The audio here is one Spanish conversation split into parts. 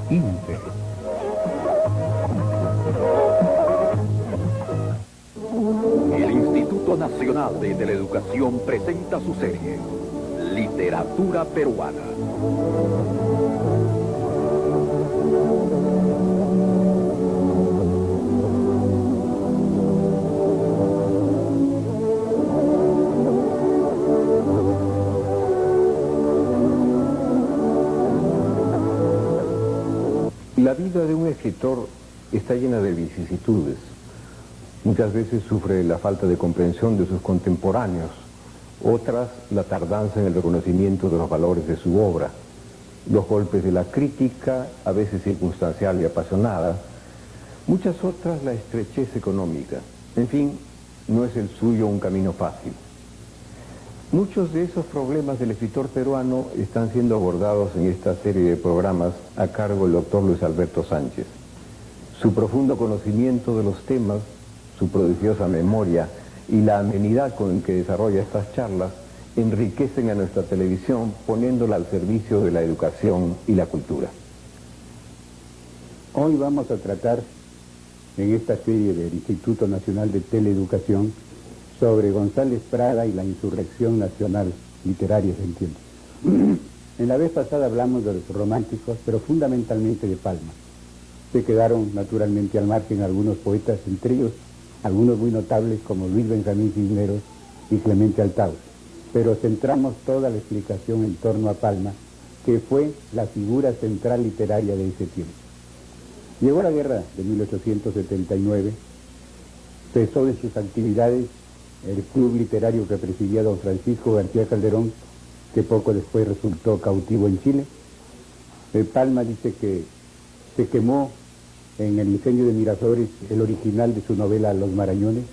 INTE. El Instituto Nacional de Teleeducación presenta su serie, Literatura Peruana. La vida de un escritor está llena de vicisitudes. Muchas veces sufre la falta de comprensión de sus contemporáneos, otras la tardanza en el reconocimiento de los valores de su obra, los golpes de la crítica, a veces circunstancial y apasionada, muchas otras la estrechez económica. En fin, no es el suyo un camino fácil. Muchos de esos problemas del escritor peruano están siendo abordados en esta serie de programas a cargo del doctor Luis Alberto Sánchez. Su profundo conocimiento de los temas, su prodigiosa memoria y la amenidad con que desarrolla estas charlas enriquecen a nuestra televisión poniéndola al servicio de la educación y la cultura. Hoy vamos a tratar en esta serie del Instituto Nacional de Teleeducación sobre González Prada y la insurrección nacional literaria, se entiende. En la vez pasada hablamos de los románticos, pero fundamentalmente de Palma. Se quedaron naturalmente al margen algunos poetas, entre ellos algunos muy notables como Luis Benjamín Cisneros y Clemente Altao. Pero centramos toda la explicación en torno a Palma, que fue la figura central literaria de ese tiempo. Llegó la guerra de 1879, cesó en sus actividades el club literario que presidía don Francisco García Calderón, que poco después resultó cautivo en Chile. Palma dice que se quemó en el incendio de Miraflores el original de su novela Los Marañones,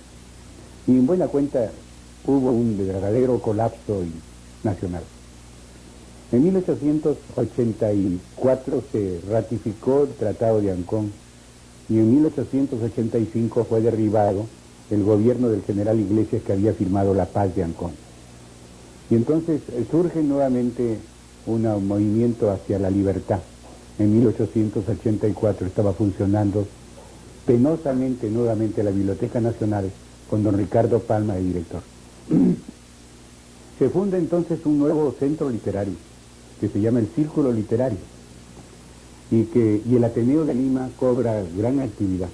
y en buena cuenta hubo un verdadero colapso nacional. En 1884 se ratificó el Tratado de Ancón y en 1885 fue derribado el gobierno del general Iglesias, que había firmado la paz de Ancón. Y entonces surge nuevamente un movimiento hacia la libertad. En 1884 estaba funcionando penosamente nuevamente la Biblioteca Nacional con don Ricardo Palma de director. Se funda entonces un nuevo centro literario que se llama el Círculo Literario y el Ateneo de Lima cobra gran actividad.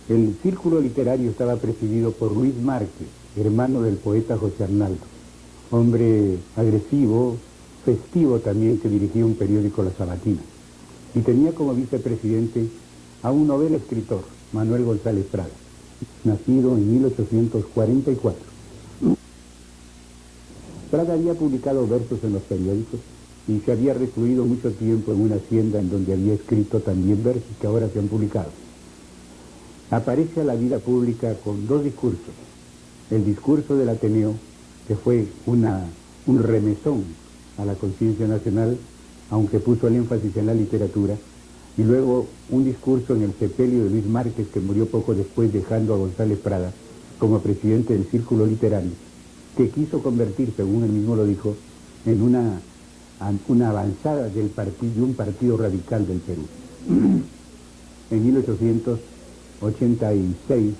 El Círculo Literario estaba presidido por Luis Márquez, hermano del poeta José Arnaldo, hombre agresivo, festivo también, que dirigía un periódico, La Sabatina, y tenía como vicepresidente a un novel escritor, Manuel González Prada, nacido en 1844. Prada había publicado versos en los periódicos y se había recluido mucho tiempo en una hacienda en donde había escrito también versos que ahora se han publicado. Aparece a la vida pública con dos discursos. El discurso del Ateneo, que fue un remesón a la conciencia nacional, aunque puso el énfasis en la literatura, y luego un discurso en el sepelio de Luis Márquez, que murió poco después dejando a González Prada como presidente del Círculo Literario, que quiso convertir, según él mismo lo dijo, en una avanzada de un partido radical del Perú. En 1886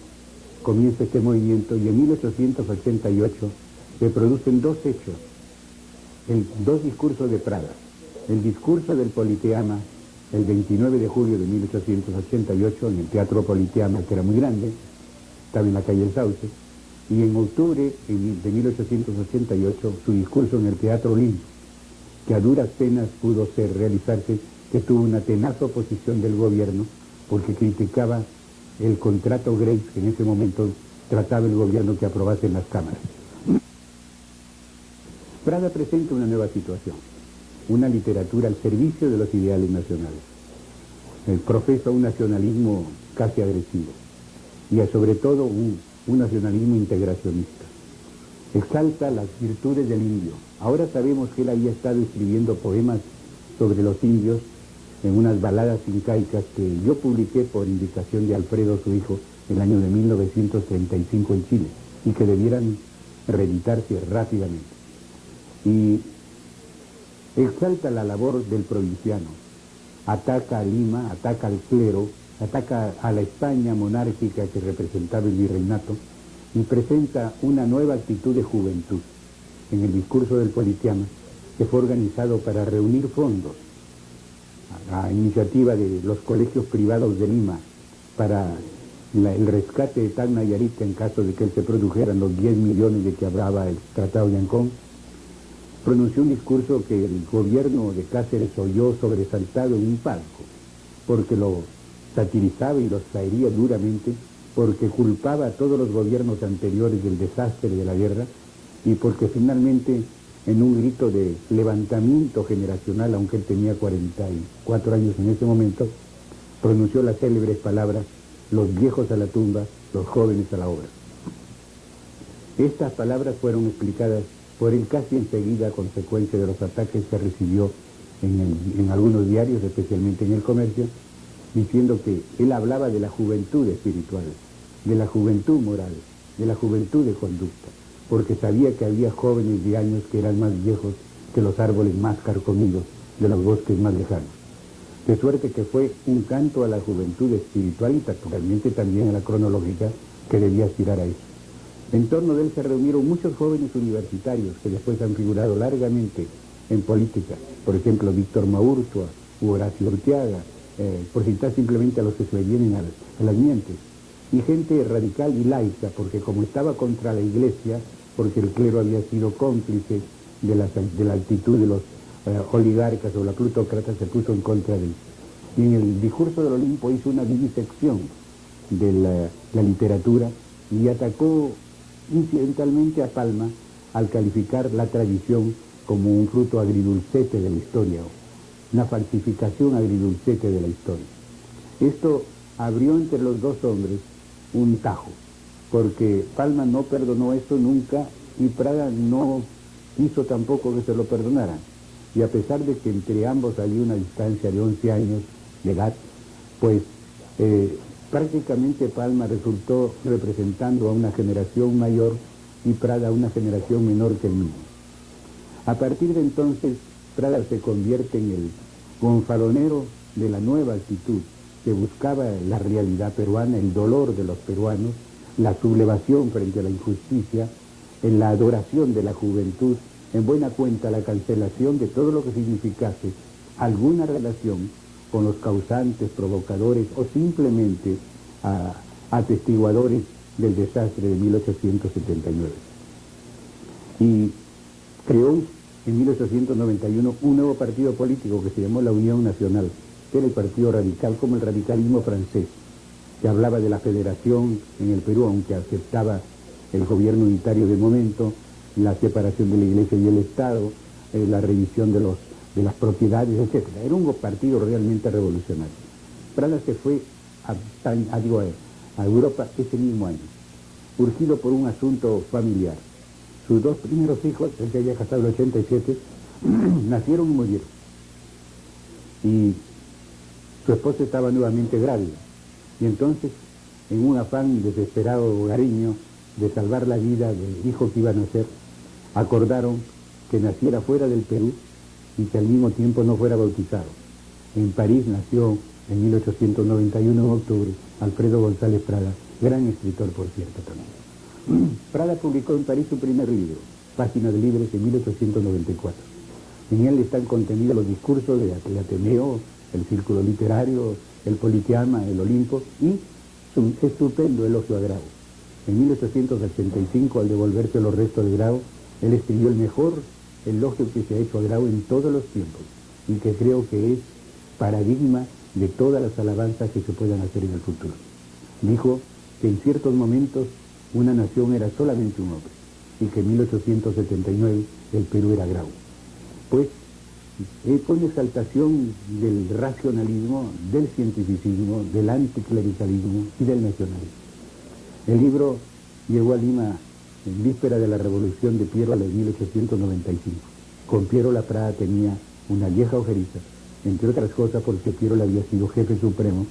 comienza este movimiento y en 1888 se producen dos hechos, dos discursos de Prada. El discurso del Politeama, el 29 de julio de 1888 en el Teatro Politeama, que era muy grande, estaba en la calle El Sauce, y en octubre de 1888 su discurso en el Teatro Olimpo, que a duras penas pudo realizarse, que tuvo una tenaz oposición del gobierno porque criticaba el contrato Grace que en ese momento trataba el gobierno que aprobase en las cámaras. Prada presenta una nueva situación, una literatura al servicio de los ideales nacionales. Profesa un nacionalismo casi agresivo y sobre todo un nacionalismo integracionista. Exalta las virtudes del indio. Ahora sabemos que él había estado escribiendo poemas sobre los indios en unas baladas incaicas que yo publiqué por indicación de Alfredo, su hijo, el año de 1935 en Chile, y que debieran reeditarse rápidamente. Y exalta la labor del provinciano, ataca a Lima, ataca al clero, ataca a la España monárquica que representaba el virreinato y presenta una nueva actitud de juventud en el discurso del Politeama, que fue organizado para reunir fondos a iniciativa de los colegios privados de Lima para el rescate de Tacna y Arica en caso de que él se produjeran los 10 millones de que hablaba el Tratado de Ancón. Pronunció un discurso que el gobierno de Cáceres oyó sobresaltado en un palco, porque lo satirizaba y lo traería duramente, porque culpaba a todos los gobiernos anteriores del desastre de la guerra y porque finalmente, en un grito de levantamiento generacional, aunque él tenía 44 años en ese momento, pronunció las célebres palabras: los viejos a la tumba, los jóvenes a la obra. Estas palabras fueron explicadas por él casi enseguida a consecuencia de los ataques que recibió en algunos diarios, especialmente en El Comercio, diciendo que él hablaba de la juventud espiritual, de la juventud moral, de la juventud de conducta, porque sabía que había jóvenes de años que eran más viejos que los árboles más carcomidos de los bosques más lejanos. De suerte que fue un canto a la juventud espiritual y naturalmente también a la cronológica que debía aspirar a eso. En torno de él se reunieron muchos jóvenes universitarios que después han figurado largamente en política, por ejemplo Víctor Maurtua u Horacio Urteaga, por citar simplemente a los que se le vienen a las mientes, y gente radical y laica, porque como estaba contra la iglesia, porque el clero había sido cómplice de la actitud de los oligarcas o la plutócrata, se puso en contra de él. Y en el discurso del Olimpo hizo una vivisección de la literatura y atacó incidentalmente a Palma al calificar la tradición como un fruto agridulcete de la historia, una falsificación agridulcete de la historia. Esto abrió entre los dos hombres un tajo, porque Palma no perdonó esto nunca y Prada no hizo tampoco que se lo perdonaran. Y a pesar de que entre ambos había una distancia de 11 años de edad, pues prácticamente Palma resultó representando a una generación mayor y Prada a una generación menor que el mismo. A partir de entonces, Prada se convierte en el gonfalonero de la nueva actitud que buscaba la realidad peruana, el dolor de los peruanos, la sublevación frente a la injusticia, en la adoración de la juventud, en buena cuenta la cancelación de todo lo que significase alguna relación con los causantes, provocadores o simplemente atestiguadores del desastre de 1879. Y creó en 1891 un nuevo partido político que se llamó la Unión Nacional, que era el partido radical, como el radicalismo francés, que hablaba de la federación en el Perú, aunque aceptaba el gobierno unitario de momento, la separación de la Iglesia y el Estado, la revisión de las propiedades, etc. Era un partido realmente revolucionario. Prada se fue a Europa ese mismo año, urgido por un asunto familiar. Sus dos primeros hijos, el que había casado en el 87, nacieron y murieron. Y su esposa estaba nuevamente grávida. Y entonces, en un afán desesperado hogareño de salvar la vida del hijo que iba a nacer, acordaron que naciera fuera del Perú y que al mismo tiempo no fuera bautizado. En París nació en 1891, en octubre, Alfredo González Prada, gran escritor, por cierto, también. Prada publicó en París su primer libro, Páginas Libres, en 1894. En él están contenidos los discursos de Ateneo, el Círculo Literario, el Politeama, el Olimpo, y su estupendo elogio a Grau. En 1885, al devolverse los restos de Grau, él escribió el mejor elogio que se ha hecho a Grau en todos los tiempos, y que creo que es paradigma de todas las alabanzas que se puedan hacer en el futuro. Dijo que en ciertos momentos una nación era solamente un hombre, y que en 1879 el Perú era Grau. Pues con exaltación del racionalismo, del cientificismo, del anticlericalismo y del nacionalismo. El libro llegó a Lima en víspera de la revolución de Piero de 1895. Con Piero la Prada tenía una vieja ojeriza, entre otras cosas porque Piero había sido jefe supremo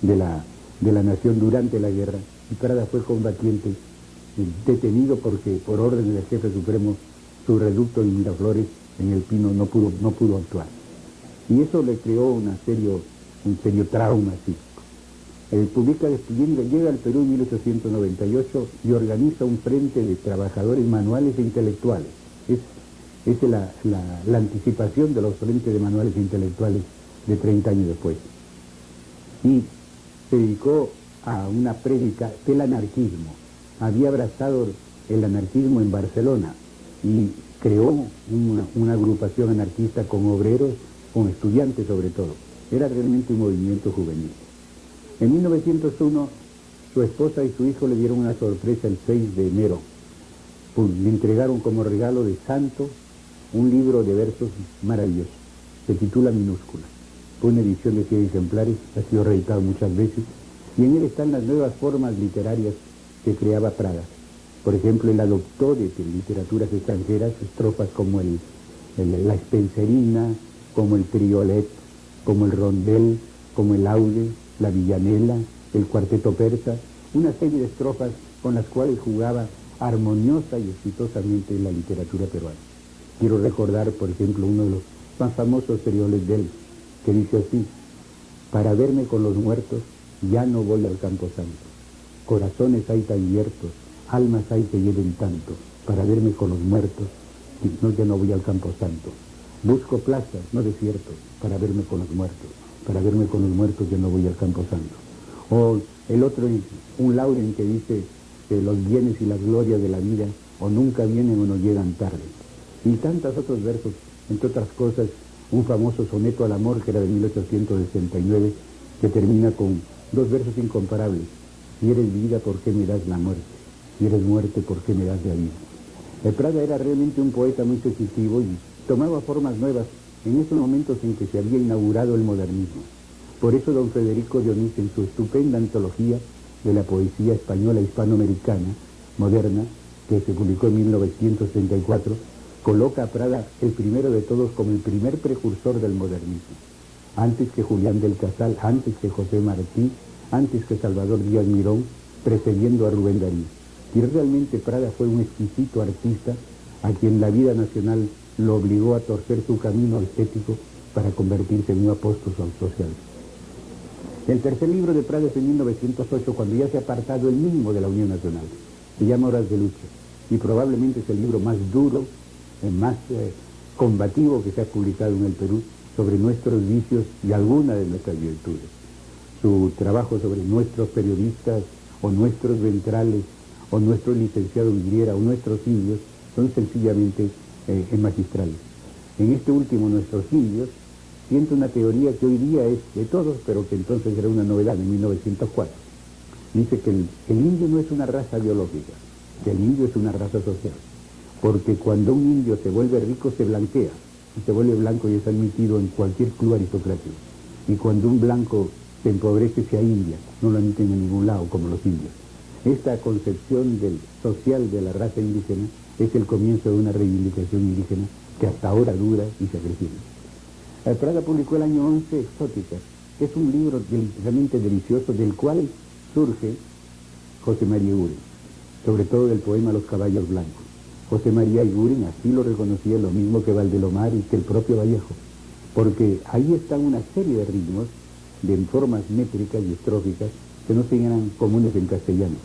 de la nación durante la guerra, y Prada fue combatiente, detenido porque por orden del jefe supremo su reducto en Miraflores, en El Pino, no pudo actuar. Y eso le creó un serio trauma psíquico. Llega al Perú en 1898 y organiza un frente de trabajadores manuales e intelectuales. Es la anticipación de los frentes de manuales e intelectuales de 30 años después. Y se dedicó a una prédica del anarquismo. Había abrazado el anarquismo en Barcelona y creó una agrupación anarquista con obreros, con estudiantes sobre todo. Era realmente un movimiento juvenil. En 1901, su esposa y su hijo le dieron una sorpresa el 6 de enero. Le entregaron como regalo de santo un libro de versos maravilloso. Se titula Minúscula. Fue una edición de 100 ejemplares, ha sido reeditado muchas veces, y en él están las nuevas formas literarias que creaba Prada. Por ejemplo, él adoptó de literaturas extranjeras estrofas como la Spencerina, como el triolet, como el rondel, como el aude, la villanela, el cuarteto persa, una serie de estrofas con las cuales jugaba armoniosa y exitosamente la literatura peruana. Quiero recordar, por ejemplo, uno de los más famosos trioles de él, que dice así: para verme con los muertos ya no voy al camposanto. Corazones hay tan abiertos, almas hay que lleven tanto. Para verme con los muertos ya no voy al camposanto. Busco plazas, no desiertos, para verme con los muertos. Para verme con los muertos ya no voy al camposanto. O el otro, un lauren que dice que los bienes y las glorias de la vida o nunca vienen o no llegan tarde. Y tantos otros versos, entre otras cosas, un famoso soneto al amor que era de 1869, que termina con dos versos incomparables. Si eres vida, ¿por qué me das la muerte? Si eres muerte, ¿por qué me das la vida? Prada era realmente un poeta muy sensitivo y tomaba formas nuevas en esos momentos en que se había inaugurado el modernismo. Por eso don Federico Dionís, en su estupenda antología de la poesía española hispanoamericana moderna, que se publicó en 1934, coloca a Prada el primero de todos como el primer precursor del modernismo. Antes que Julián del Casal, antes que José Martí, antes que Salvador Díaz Mirón, precediendo a Rubén Darío. Y realmente Prada fue un exquisito artista a quien la vida nacional lo obligó a torcer su camino estético para convertirse en un apóstol social. El tercer libro de Prada es en 1908, cuando ya se ha apartado él mismo de la Unión Nacional. Se llama Horas de Lucha, y probablemente es el libro más duro, más combativo que se ha publicado en el Perú sobre nuestros vicios y algunas de nuestras virtudes. Su trabajo sobre nuestros periodistas, o nuestros ventrales, o nuestros licenciados Villera, o nuestros indios, son sencillamente magistrales. En este último, nuestros indios, siento una teoría que hoy día es de todos, pero que entonces era una novedad en 1904. Dice que el indio no es una raza biológica, que el indio es una raza social, porque cuando un indio se vuelve rico se blanquea, y se vuelve blanco y es admitido en cualquier club aristocrático, y cuando un blanco se empobrece se india, no lo admiten en ningún lado como los indios. Esta concepción social de la raza indígena es el comienzo de una reivindicación indígena que hasta ahora dura y se acrecienta. Prada publicó el año 11 Exóticas, que es un libro realmente delicioso, del cual surge José María Iguren, sobre todo del poema Los caballos blancos. José María Iguren así lo reconocía, lo mismo que Valdelomar y que el propio Vallejo, porque ahí están una serie de ritmos, de formas métricas y estróficas que no eran comunes en castellano.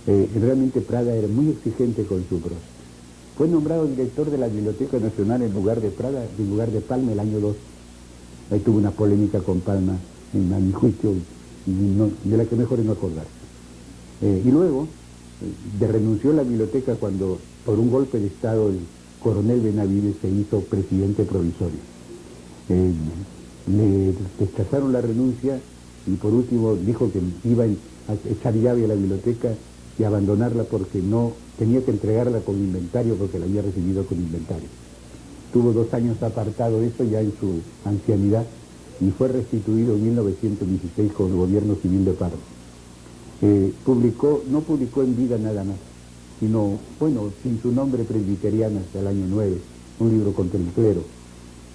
Realmente Prada era muy exigente con su prosa. Fue nombrado director de la Biblioteca Nacional en lugar de Palma el año 2. Ahí tuvo una polémica con Palma, a mi juicio, de la que mejor es no acordarse. Y luego renunció a la biblioteca cuando, por un golpe de Estado, el coronel Benavides se hizo presidente provisorio. Le rechazaron la renuncia y por último dijo que iba a echar llave a la biblioteca y abandonarla porque no tenía que entregarla con inventario, porque la había recibido con inventario. Tuvo 2 años apartado de eso ya en su ancianidad y fue restituido en 1916 con el gobierno civil de Pardo. No publicó en vida nada más, sino, sin su nombre presbiteriano hasta el año 9, un libro contra el clero,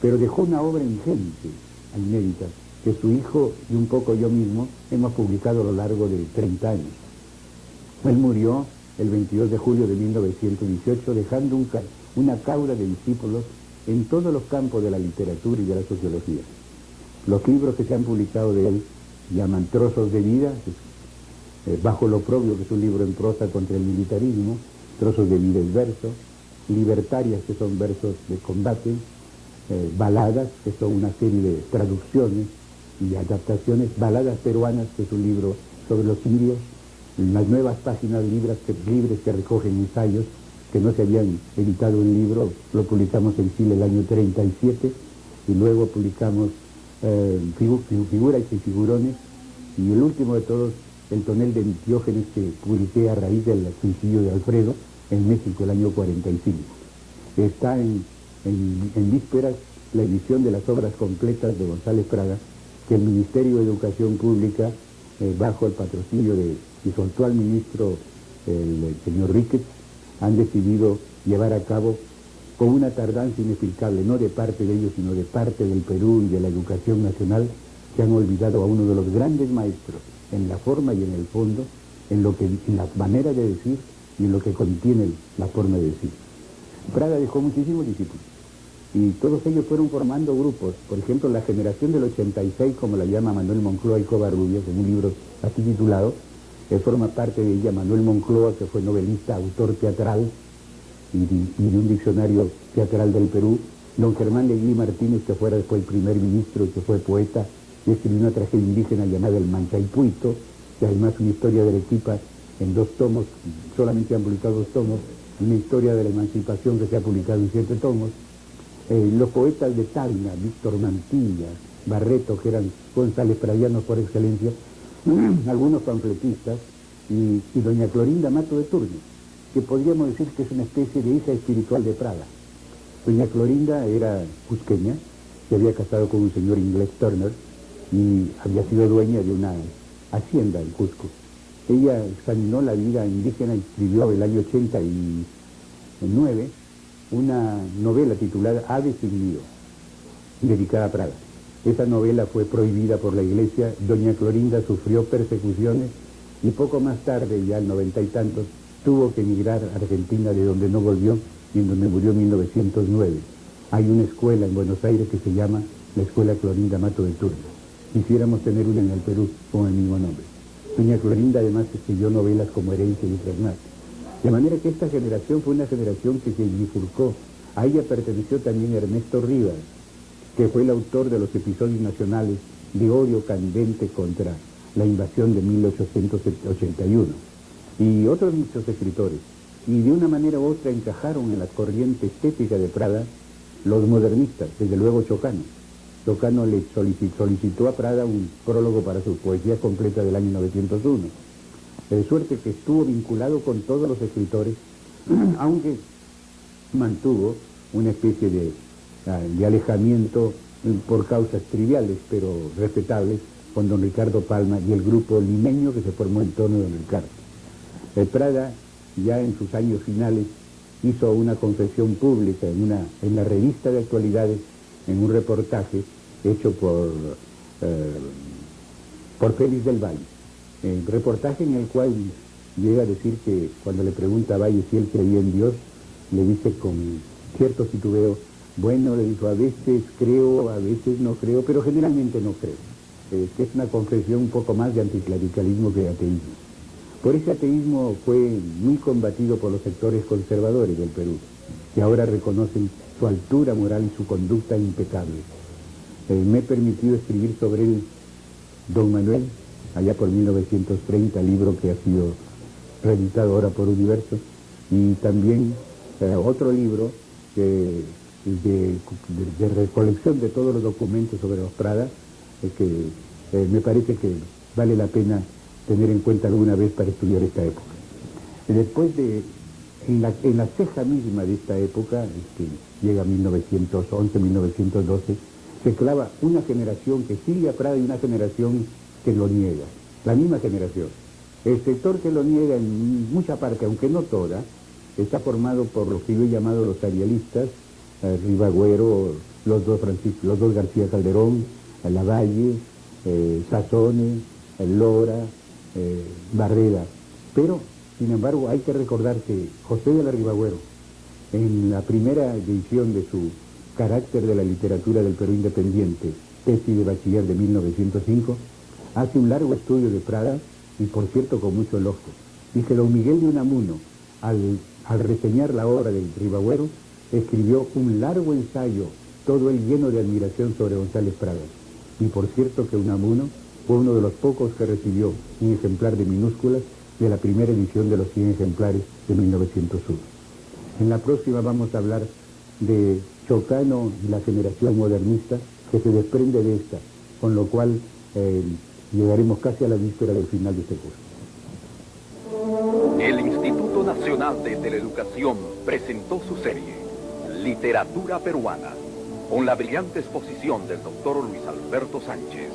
pero dejó una obra ingente, inédita, que su hijo y un poco yo mismo hemos publicado a lo largo de 30 años. Él murió el 22 de julio de 1918, dejando una cauda de discípulos en todos los campos de la literatura y de la sociología. Los libros que se han publicado de él se llaman Trozos de Vida, Bajo lo Propio, que es un libro en prosa contra el militarismo, Trozos de Vida es verso, Libertarias, que son versos de combate, Baladas, que son una serie de traducciones y adaptaciones, Baladas Peruanas, que es un libro sobre los indios, las nuevas páginas libres que recogen ensayos que no se habían editado en libro, lo publicamos en Chile el año 37, y luego publicamos Figuras y Figurones, y el último de todos, El Tonel de Diógenes, que publiqué a raíz del suicidio de Alfredo en México el año 45. Está en vísperas la edición de las obras completas de González Prada, que el Ministerio de Educación Pública, bajo el patrocinio de su actual ministro, el señor Ríquez, han decidido llevar a cabo con una tardanza inexplicable, no de parte de ellos, sino de parte del Perú y de la educación nacional, que han olvidado a uno de los grandes maestros, en la forma y en el fondo, en la manera de decir y en lo que contiene la forma de decir. Prada dejó muchísimos discípulos, y todos ellos fueron formando grupos. Por ejemplo, la generación del 86, como la llama Manuel Moncloa y Covarrubias, en un libro así titulado, forma parte de ella Manuel Moncloa, que fue novelista, autor teatral y de un diccionario teatral del Perú, don Germán Leguí Martínez, que fuera después el primer ministro y que fue poeta, y escribió una tragedia indígena llamada El Mancaypuito, que además una historia de Arequipa en 2 tomos, solamente han publicado 2 tomos, una historia de la emancipación que se ha publicado en 7 tomos, los poetas de Tacna, Víctor Mantilla, Barreto, que eran González Pradianos por excelencia, algunos panfletistas, y doña Clorinda Mato de Turno, que podríamos decir que es una especie de hija espiritual de Prada. Doña Clorinda era cusqueña, se había casado con un señor inglés, Turner, y había sido dueña de una hacienda en Cusco. Ella examinó la vida indígena y escribió el año 89 una novela titulada Ave sin nido, dedicada a Prada. Esa novela fue prohibida por la Iglesia. Doña Clorinda sufrió persecuciones y poco más tarde, ya al 90 y tantos, tuvo que emigrar a Argentina, de donde no volvió y en donde murió en 1909. Hay una escuela en Buenos Aires que se llama la Escuela Clorinda Mato de Turno. Quisiéramos tener una en el Perú con el mismo nombre. Doña Clorinda además escribió novelas como Herencia y otras más. De manera que esta generación fue una generación que se bifurcó. A ella perteneció también Ernesto Rivas, que fue el autor de los episodios nacionales de odio candente contra la invasión de 1881. Y otros muchos escritores. Y de una manera u otra encajaron en la corriente estética de Prada los modernistas, desde luego Chocano. Chocano le solicitó a Prada un prólogo para su poesía completa del año 1901. De suerte que estuvo vinculado con todos los escritores, aunque mantuvo una especie de alejamiento por causas triviales, pero respetables, con don Ricardo Palma y el grupo limeño que se formó en torno de don Ricardo. Prada, ya en sus años finales, hizo una confesión pública en la revista de actualidades, en un reportaje hecho por Félix del Valle. Reportaje en el cual llega a decir que cuando le pregunta a Valle si él creía en Dios, le dice con cierto titubeo, bueno, le dijo, a veces creo, a veces no creo, pero generalmente no creo. Que es una confesión un poco más de anticlericalismo que de ateísmo. Por ese ateísmo fue muy combatido por los sectores conservadores del Perú, que ahora reconocen su altura moral y su conducta impecable. Me he permitido escribir sobre él, don Manuel, allá por 1930, libro que ha sido reeditado ahora por Universo, y también otro libro de recolección de todos los documentos sobre los Prada, que me parece que vale la pena tener en cuenta alguna vez para estudiar esta época. Después en la ceja misma de esta época, llega 1911, 1912, se clava una generación que sigue a Prada y una generación que lo niega, la misma generación. El sector que lo niega en mucha parte, aunque no toda, está formado por lo que yo he llamado los arialistas, Ribagüero, los dos García Calderón, Lavalle, Sazone, Lora, Barrera. Pero, sin embargo, hay que recordar que José de la Ribagüero, en la primera edición de su Carácter de la literatura del Perú independiente, tesis de bachiller de 1905, hace un largo estudio de Prada, y por cierto con mucho elogio. Dice: don Miguel de Unamuno, al reseñar la obra del Ribagüero, escribió un largo ensayo, todo él lleno de admiración sobre González Prada. Y por cierto que Unamuno fue uno de los pocos que recibió un ejemplar de minúsculas de la primera edición de los 100 ejemplares de 1901. En la próxima vamos a hablar de Chocano y la generación modernista que se desprende de esta, con lo cual llegaremos casi a la víspera del final de este curso. El Instituto Nacional de Teleeducación presentó su serie Literatura Peruana, con la brillante exposición del doctor Luis Alberto Sánchez.